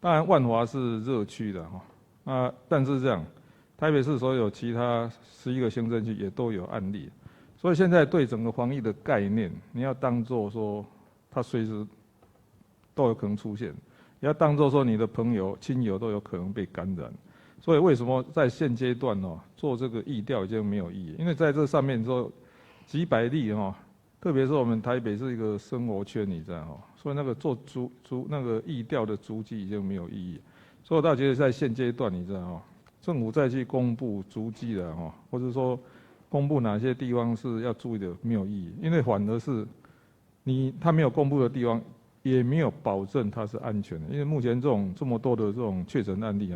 当然万华是热区的但是这样，台北市所有其他11个行政区也都有案例，所以现在对整个防疫的概念，你要当作说它随时都有可能出现，也要当作说你的朋友、亲友都有可能被感染。所以为什么在现阶段做这个疫调已经没有意义？因为在这上面说几百例特别是我们台北是一个生活圈，你知道所以那个做那个疫调的足迹已经没有意义。所以我倒觉得在现阶段，你知道政府再去公布足迹的或者说公布哪些地方是要注意的，没有意义，因为反而是他没有公布的地方，也没有保证它是安全的。因为目前这么多的这种确诊案例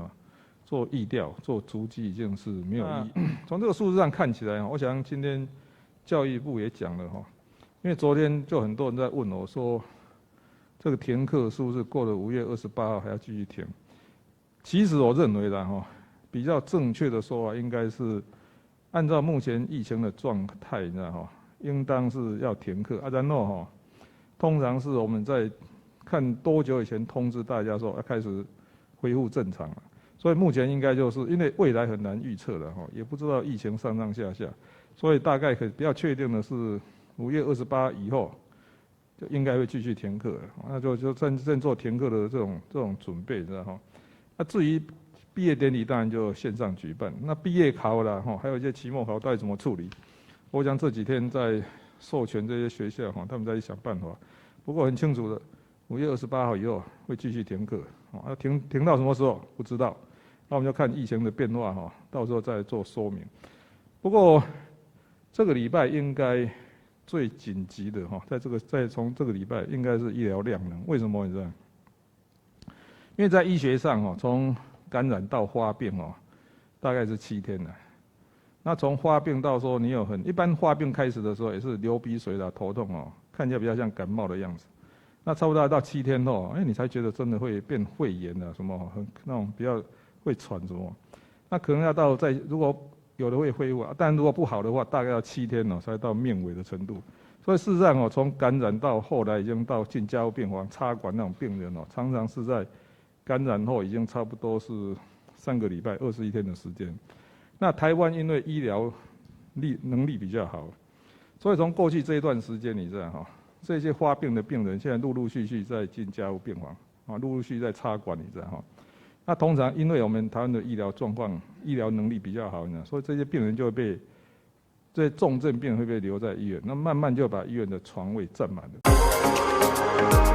做疫调、做足迹已经是没有意义。从这个数字上看起来我想今天教育部也讲了因为昨天就很多人在问我说，这个停课是不是过了5月28号还要继续停？其实我认为比较正确的说法应该是按照目前疫情的状态，你知道应当是要停课然后通常是我们在看多久以前通知大家说要开始恢复正常了。所以目前应该就是因为未来很难预测的也不知道疫情上上下下，所以大概可以比较确定的是5月28以后就应该会继续停课了，那就正做停课的这种准备，知道那至于毕业典礼，当然就线上举办。那毕业考啦还有一些期末考到底怎么处理？我想这几天在授权这些学校他们在想办法。不过很清楚的，5月28号以后会继续停课停到什么时候不知道。那我们就看疫情的变化到时候再做说明。不过这个礼拜应该最紧急的再从这个礼拜应该是医疗量能。为什么你知道？因为在医学上从感染到发病大概是7天了。那从发病到说你有一般发病开始的时候也是流鼻水啦、头痛看起来比较像感冒的样子。那差不多到7天后，你才觉得真的会变肺炎什么那种比较会喘什么。那可能要到如果有的会恢复但如果不好的话，大概要7天才到命危的程度。所以事实上从感染到后来已经到进加护病房插管那种病人常常是在感染后已经差不多是3个礼拜21天的时间。那台湾因为医疗能力比较好，所以从过去这一段时间，你知道这些发病的病人现在陆陆续续在进加护病房陆陆续续在插管，你知道那通常因为我们台湾的医疗状况、医疗能力比较好所以这些病人就会这些重症病人会被留在医院，那慢慢就把医院的床位占满了。